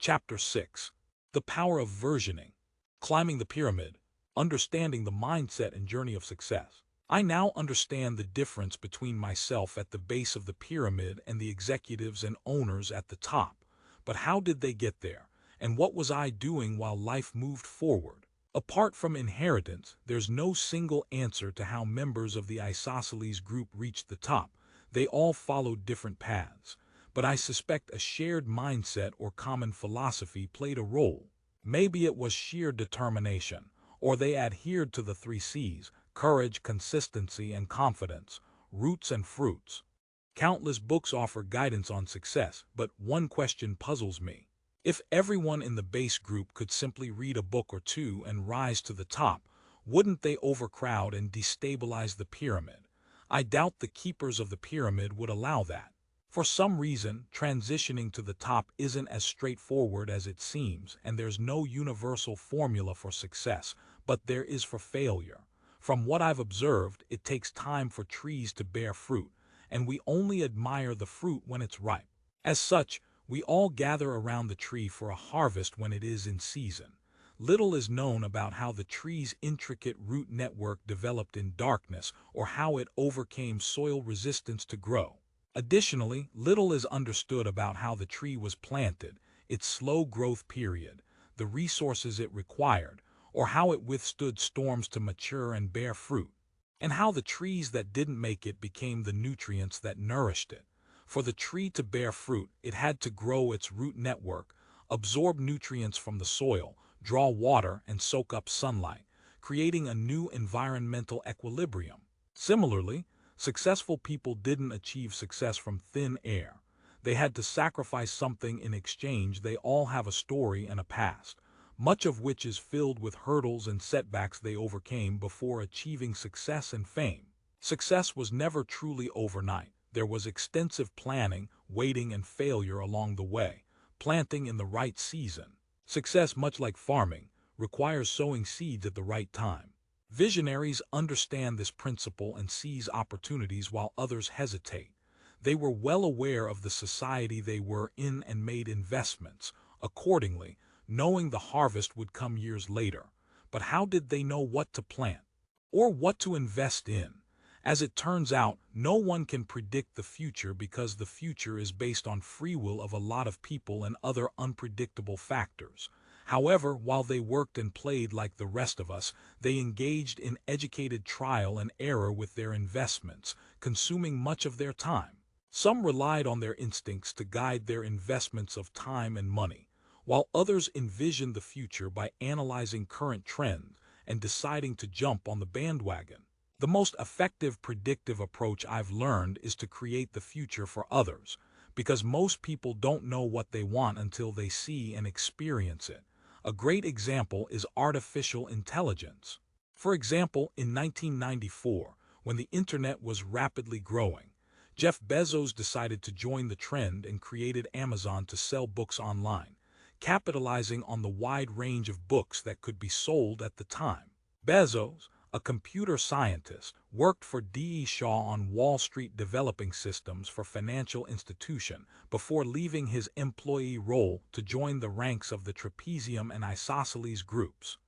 Chapter 6. The Power of Versioning. Climbing the Pyramid. Understanding the Mindset and Journey of Success. I now understand the difference between myself at the base of the pyramid and the executives and owners at the top. But how did they get there? And what was I doing while life moved forward? Apart from inheritance, there's no single answer to how members of the isosceles group reached the top. They all followed different paths. But I suspect a shared mindset or common philosophy played a role. Maybe it was sheer determination, or they adhered to the 3 C's: courage, consistency, and confidence, roots and fruits. Countless books offer guidance on success, but one question puzzles me. If everyone in the base group could simply read a book or two and rise to the top, wouldn't they overcrowd and destabilize the pyramid? I doubt the keepers of the pyramid would allow that. For some reason, transitioning to the top isn't as straightforward as it seems, and there's no universal formula for success, but there is for failure. From what I've observed, it takes time for trees to bear fruit, and we only admire the fruit when it's ripe. As such, we all gather around the tree for a harvest when it is in season. Little is known about how the tree's intricate root network developed in darkness or how it overcame soil resistance to grow. Additionally, little is understood about how the tree was planted, its slow growth period, the resources it required, or how it withstood storms to mature and bear fruit, and how the trees that didn't make it became the nutrients that nourished it. For the tree to bear fruit, it had to grow its root network, absorb nutrients from the soil, draw water, and soak up sunlight, creating a new environmental equilibrium. Similarly, successful people didn't achieve success from thin air. They had to sacrifice something in exchange. They all have a story and a past, much of which is filled with hurdles and setbacks they overcame before achieving success and fame. Success was never truly overnight. There was extensive planning, waiting, and failure along the way. Planting in the right season. Success, much like farming, requires sowing seeds at the right time. Visionaries understand this principle and seize opportunities while others hesitate. They were well aware of the society they were in and made investments accordingly, knowing the harvest would come years later. But how did they know what to plant or what to invest in? As it turns out, no one can predict the future because the future is based on free will of a lot of people and other unpredictable factors. However, while they worked and played like the rest of us, they engaged in educated trial and error with their investments, consuming much of their time. Some relied on their instincts to guide their investments of time and money, while others envisioned the future by analyzing current trends and deciding to jump on the bandwagon. The most effective predictive approach I've learned is to create the future for others, because most people don't know what they want until they see and experience it. A great example is artificial intelligence. For example, in 1994, when the internet was rapidly growing, Jeff Bezos decided to join the trend and created Amazon to sell books online, capitalizing on the wide range of books that could be sold at the time. Bezos, a computer scientist, worked for D.E. Shaw on Wall Street developing systems for financial institutions before leaving his employee role to join the ranks of the trapezium and isosceles groups.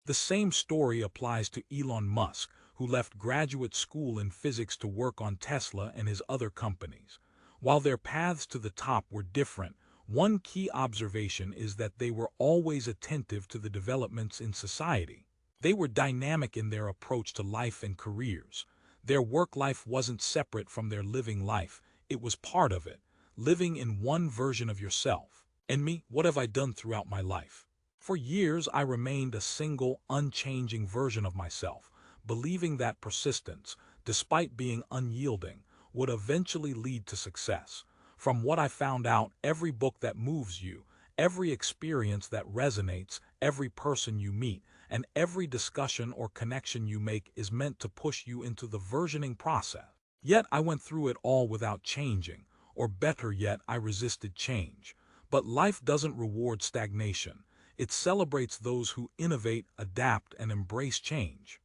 The same story applies to Elon Musk, who left graduate school in physics to work on Tesla and his other companies. While their paths to the top were different, one key observation is that they were always attentive to the developments in society. They were dynamic in their approach to life and careers. Their work life wasn't separate from their living life, it was part of it, living in one version of yourself. And me, what have I done throughout my life? For years I remained a single, unchanging version of myself, believing that persistence, despite being unyielding, would eventually lead to success. From what I found out, every book that moves you, every experience that resonates, every person you meet, and every discussion or connection you make is meant to push you into the versioning process. Yet I went through it all without changing, or better yet, I resisted change. But life doesn't reward stagnation. It celebrates those who innovate, adapt, and embrace change.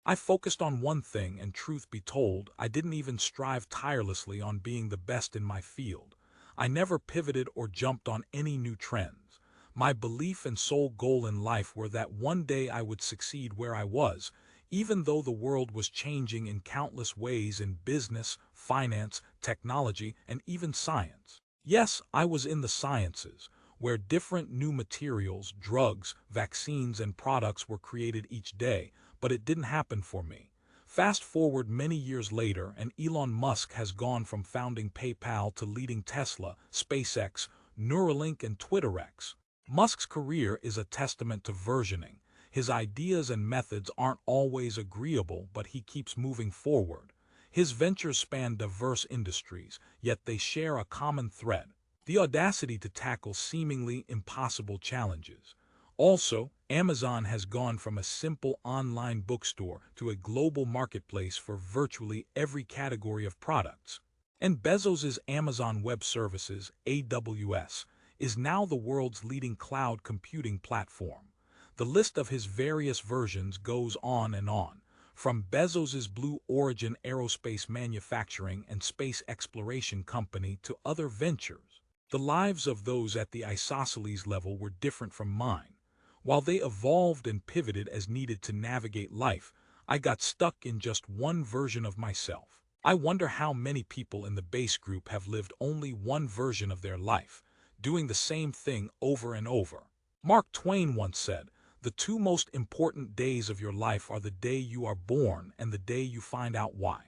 I focused on one thing, and truth be told, I didn't even strive tirelessly on being the best in my field. I never pivoted or jumped on any new trends. My belief and sole goal in life were that one day I would succeed where I was, even though the world was changing in countless ways in business, finance, technology, and even science. Yes, I was in the sciences, where different new materials, drugs, vaccines, and products were created each day, but it didn't happen for me. Fast forward many years later, and Elon Musk has gone from founding PayPal to leading Tesla, SpaceX, Neuralink, and TwitterX. Musk's career is a testament to versioning. His ideas and methods aren't always agreeable, but he keeps moving forward. His ventures span diverse industries, yet they share a common thread: the audacity to tackle seemingly impossible challenges. Also, Amazon has gone from a simple online bookstore to a global marketplace for virtually every category of products. And Bezos's Amazon Web Services, AWS, is now the world's leading cloud computing platform. The list of his various versions goes on and on, from Bezos's Blue Origin aerospace manufacturing and space exploration company to other ventures. The lives of those at the isosceles level were different from mine. While they evolved and pivoted as needed to navigate life, I got stuck in just one version of myself. I wonder how many people in the base group have lived only one version of their life, doing the same thing over and over. Mark Twain once said, "The two most important days of your life are the day you are born and the day you find out why."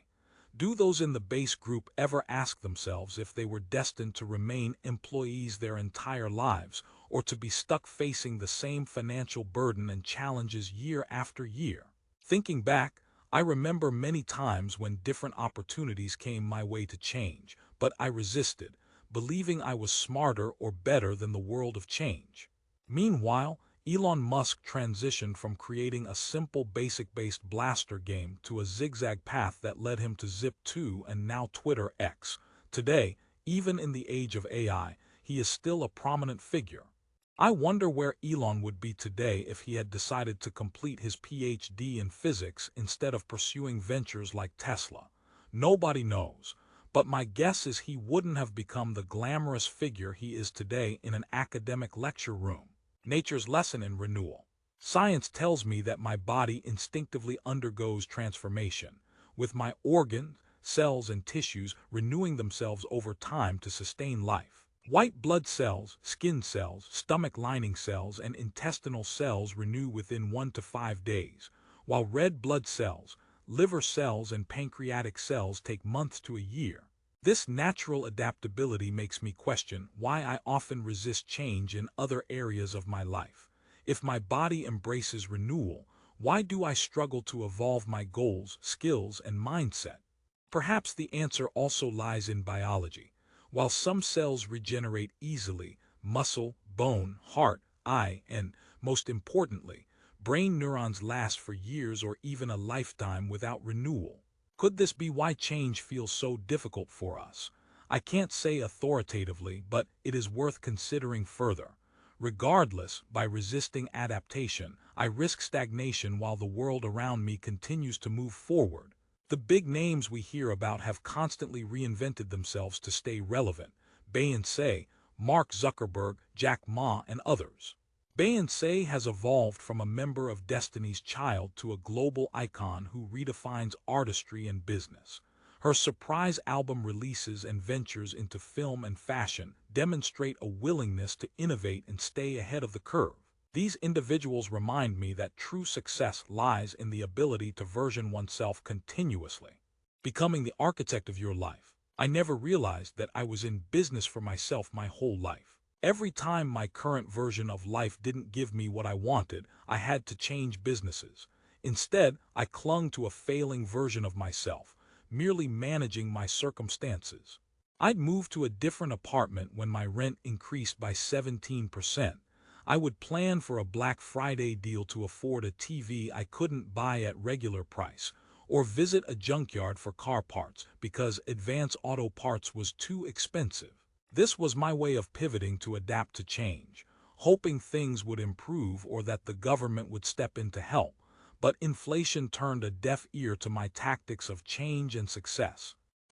Do those in the base group ever ask themselves if they were destined to remain employees their entire lives, or to be stuck facing the same financial burden and challenges year after year? Thinking back, I remember many times when different opportunities came my way to change, but I resisted, believing I was smarter or better than the world of change. Meanwhile, Elon Musk transitioned from creating a simple basic-based blaster game to a zigzag path that led him to Zip2 and now Twitter X. Today, even in the age of AI, he is still a prominent figure. I wonder where Elon would be today if he had decided to complete his PhD in physics instead of pursuing ventures like Tesla. Nobody knows, but my guess is he wouldn't have become the glamorous figure he is today in an academic lecture room. Nature's lesson in renewal. Science tells me that my body instinctively undergoes transformation, with my organs, cells, and tissues renewing themselves over time to sustain life. White blood cells, skin cells, stomach lining cells, and intestinal cells renew within 1 to 5 days, while red blood cells, liver cells, and pancreatic cells take months to a year. This natural adaptability makes me question why I often resist change in other areas of my life. If my body embraces renewal, why do I struggle to evolve my goals, skills, and mindset? Perhaps the answer also lies in biology. While some cells regenerate easily, muscle, bone, heart, eye, and, most importantly, brain neurons last for years or even a lifetime without renewal. Could this be why change feels so difficult for us? I can't say authoritatively, but it is worth considering further. Regardless, by resisting adaptation, I risk stagnation while the world around me continues to move forward. The big names we hear about have constantly reinvented themselves to stay relevant: Beyoncé, Mark Zuckerberg, Jack Ma, and others. Beyoncé has evolved from a member of Destiny's Child to a global icon who redefines artistry and business. Her surprise album releases and ventures into film and fashion demonstrate a willingness to innovate and stay ahead of the curve. These individuals remind me that true success lies in the ability to version oneself continuously. Becoming the architect of your life. I never realized that I was in business for myself my whole life. Every time my current version of life didn't give me what I wanted, I had to change businesses. Instead, I clung to a failing version of myself, merely managing my circumstances. I'd move to a different apartment when my rent increased by 17%. I would plan for a Black Friday deal to afford a TV I couldn't buy at regular price, or visit a junkyard for car parts because Advance Auto Parts was too expensive. This was my way of pivoting to adapt to change, hoping things would improve or that the government would step in to help. But inflation turned a deaf ear to my tactics of change and success.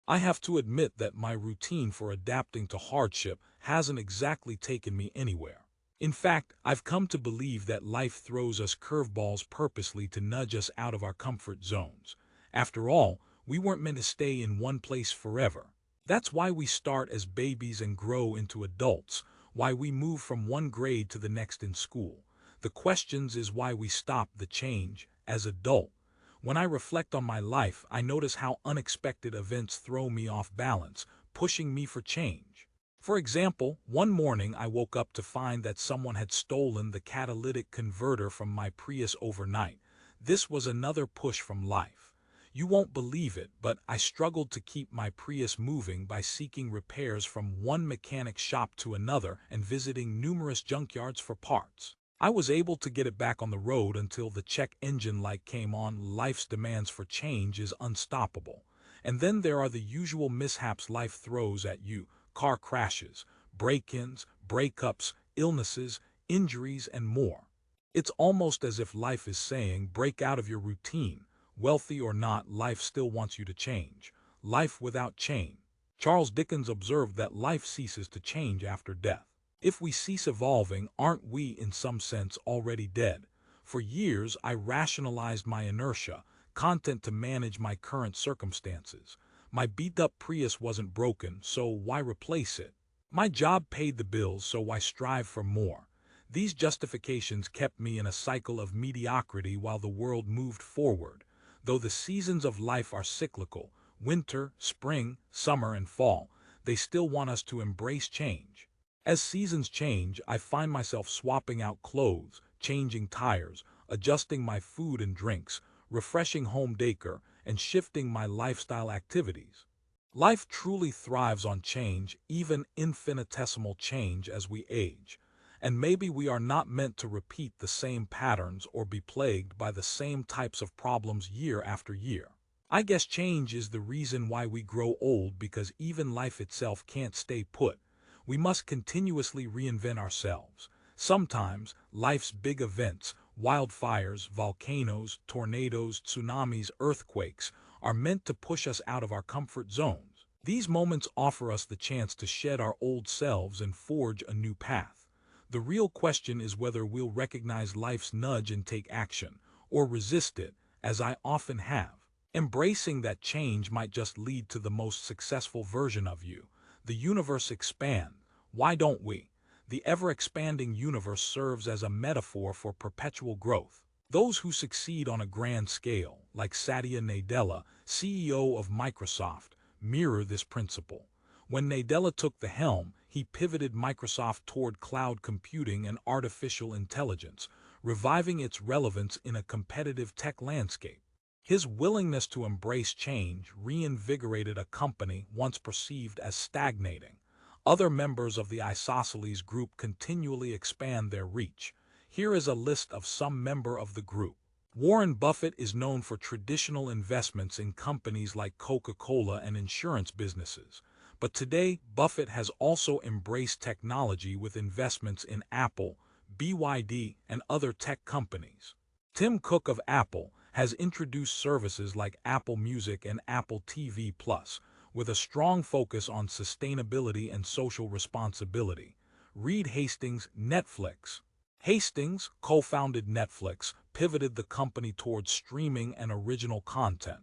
I have to admit that my routine for adapting to hardship hasn't exactly taken me anywhere. In fact, I've come to believe that life throws us curveballs purposely to nudge us out of our comfort zones. After all, we weren't meant to stay in one place forever. That's why we start as babies and grow into adults, why we move from one grade to the next in school. The questions is why we stop the change as adult. When I reflect on my life, I notice how unexpected events throw me off balance, pushing me for change. For example, one morning I woke up to find that someone had stolen the catalytic converter from my Prius overnight. This was another push from life. You won't believe it, but I struggled to keep my Prius moving by seeking repairs from one mechanic shop to another and visiting numerous junkyards for parts. I was able to get it back on the road until the check engine light came on. Life's demands for change is unstoppable. And then there are the usual mishaps life throws at you: car crashes, break-ins, breakups, illnesses, injuries, and more. It's almost as if life is saying, break out of your routine. Wealthy or not, life still wants you to change. Life without change. Charles Dickens observed that life ceases to change after death. If we cease evolving, aren't we, in some sense, already dead? For years, I rationalized my inertia, content to manage my current circumstances. My beat-up Prius wasn't broken, so why replace it? My job paid the bills, so why strive for more? These justifications kept me in a cycle of mediocrity while the world moved forward. Though the seasons of life are cyclical, winter, spring, summer, and fall, they still want us to embrace change. As seasons change, I find myself swapping out clothes, changing tires, adjusting my food and drinks, refreshing home decor, and shifting my lifestyle activities. Life truly thrives on change, even infinitesimal change, as we age. And maybe we are not meant to repeat the same patterns or be plagued by the same types of problems year after year. I guess change is the reason why we grow old, because even life itself can't stay put. We must continuously reinvent ourselves. Sometimes, life's big events, wildfires, volcanoes, tornadoes, tsunamis, earthquakes, are meant to push us out of our comfort zones. These moments offer us the chance to shed our old selves and forge a new path. The real question is whether we'll recognize life's nudge and take action, or resist it, as I often have. Embracing that change might just lead to the most successful version of you. The universe expands. Why don't we? The ever-expanding universe serves as a metaphor for perpetual growth. Those who succeed on a grand scale, like Satya Nadella, CEO of Microsoft, mirror this principle. When Nadella took the helm, he pivoted Microsoft toward cloud computing and artificial intelligence, reviving its relevance in a competitive tech landscape. His willingness to embrace change reinvigorated a company once perceived as stagnating. Other members of the isosceles group continually expand their reach. Here is a list of some members of the group. Warren Buffett is known for traditional investments in companies like Coca-Cola and insurance businesses. But today, Buffett has also embraced technology with investments in Apple, BYD, and other tech companies. Tim Cook of Apple has introduced services like Apple Music and Apple TV Plus, with a strong focus on sustainability and social responsibility. Reed Hastings, Netflix. Hastings, co-founded Netflix, pivoted the company towards streaming and original content.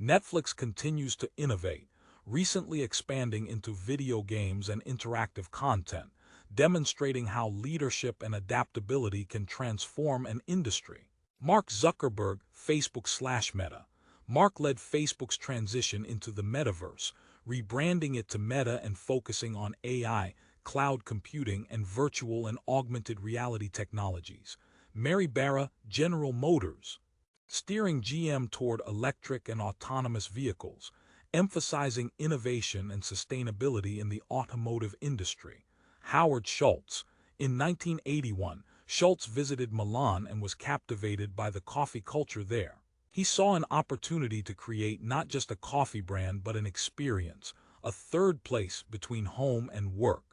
Netflix continues to innovate, recently expanding into video games and interactive content, demonstrating how leadership and adaptability can transform an industry. Mark Zuckerberg, Facebook/Meta. Mark led Facebook's transition into the metaverse, rebranding it to Meta and focusing on AI, cloud computing, and virtual and augmented reality technologies. Mary Barra, General Motors, steering GM toward electric and autonomous vehicles, emphasizing innovation and sustainability in the automotive industry. Howard Schultz. In 1981, Schultz visited Milan and was captivated by the coffee culture there. He saw an opportunity to create not just a coffee brand but an experience, a third place between home and work.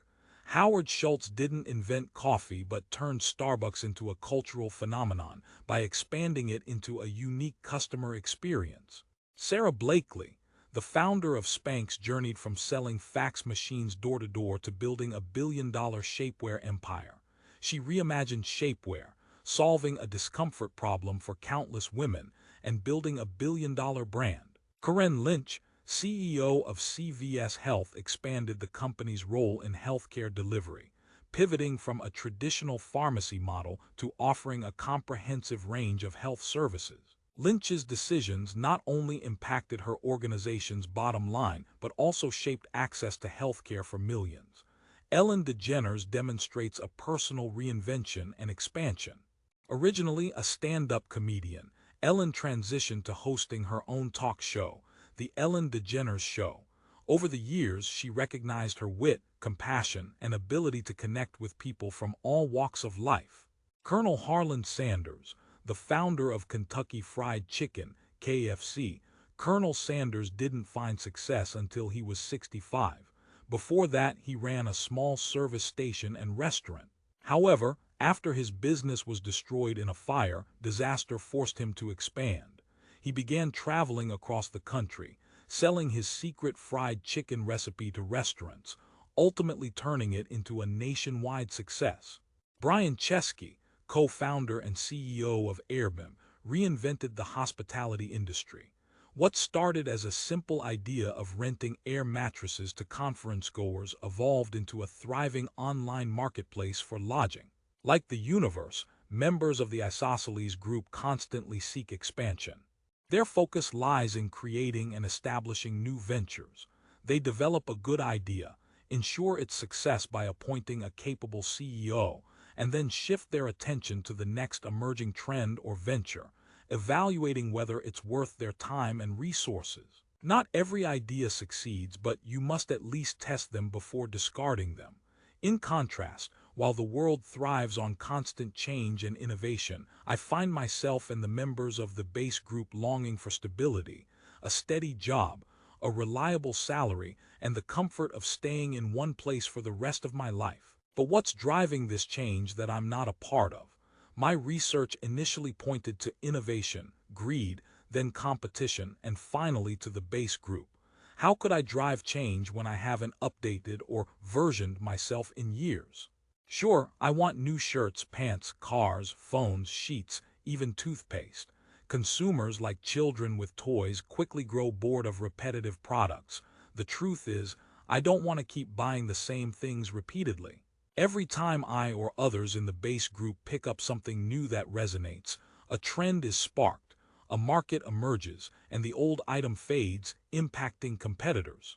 Howard Schultz didn't invent coffee but turned Starbucks into a cultural phenomenon by expanding it into a unique customer experience. Sarah Blakely, the founder of Spanx, journeyed from selling fax machines door to door to building a billion-dollar shapewear empire. She reimagined shapewear, solving a discomfort problem for countless women and building a billion-dollar brand. Corinne Lynch, CEO of CVS Health, expanded the company's role in healthcare delivery, pivoting from a traditional pharmacy model to offering a comprehensive range of health services. Lynch's decisions not only impacted her organization's bottom line but also shaped access to healthcare for millions. Ellen DeGeneres demonstrates a personal reinvention and expansion. Originally a stand-up comedian, Ellen transitioned to hosting her own talk show, The Ellen DeGeneres Show. Over the years, she recognized her wit, compassion, and ability to connect with people from all walks of life. Colonel Harlan Sanders, the founder of Kentucky Fried Chicken, KFC, Colonel Sanders didn't find success until he was 65. Before that, he ran a small service station and restaurant. However, after his business was destroyed in a fire, disaster forced him to expand. He began traveling across the country, selling his secret fried chicken recipe to restaurants, ultimately turning it into a nationwide success. Brian Chesky, co-founder and CEO of Airbnb, reinvented the hospitality industry. What started as a simple idea of renting air mattresses to conference-goers evolved into a thriving online marketplace for lodging. Like the universe, members of the isosceles group constantly seek expansion. Their focus lies in creating and establishing new ventures. They develop a good idea, ensure its success by appointing a capable CEO, and then shift their attention to the next emerging trend or venture, evaluating whether it's worth their time and resources. Not every idea succeeds, but you must at least test them before discarding them. In contrast, while the world thrives on constant change and innovation, I find myself and the members of the base group longing for stability, a steady job, a reliable salary, and the comfort of staying in one place for the rest of my life. But what's driving this change that I'm not a part of? My research initially pointed to innovation, greed, then competition, and finally to the base group. How could I drive change when I haven't updated or versioned myself in years? Sure, I want new shirts, pants, cars, phones, sheets, even toothpaste. Consumers, like children with toys, quickly grow bored of repetitive products. The truth is, I don't want to keep buying the same things repeatedly. Every time I or others in the base group pick up something new that resonates, a trend is sparked, a market emerges, and the old item fades, impacting competitors.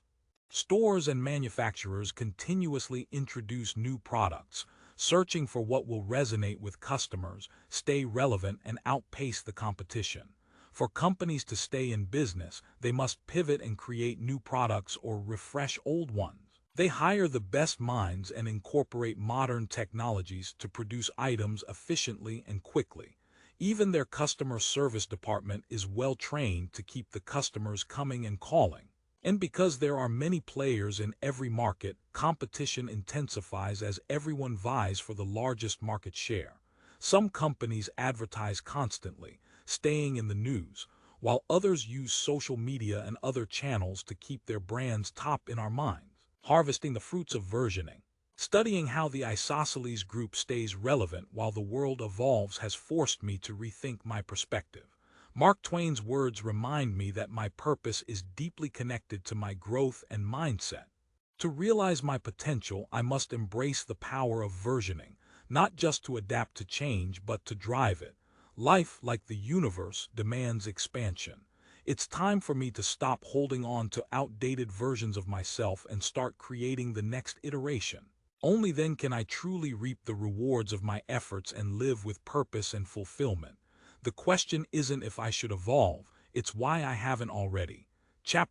Stores and manufacturers continuously introduce new products, searching for what will resonate with customers, stay relevant, and outpace the competition. For companies to stay in business, they must pivot and create new products or refresh old ones. They hire the best minds and incorporate modern technologies to produce items efficiently and quickly. Even their customer service department is well trained to keep the customers coming and calling. And because there are many players in every market, competition intensifies as everyone vies for the largest market share. Some companies advertise constantly, staying in the news, while others use social media and other channels to keep their brands top in our minds. Harvesting the fruits of versioning. Studying how the isosceles group stays relevant while the world evolves has forced me to rethink my perspective. Mark Twain's words remind me that my purpose is deeply connected to my growth and mindset. To realize my potential, I must embrace the power of versioning, not just to adapt to change, but to drive it. Life, like the universe, demands expansion. It's time for me to stop holding on to outdated versions of myself and start creating the next iteration. Only then can I truly reap the rewards of my efforts and live with purpose and fulfillment. The question isn't if I should evolve, it's why I haven't already. Chapter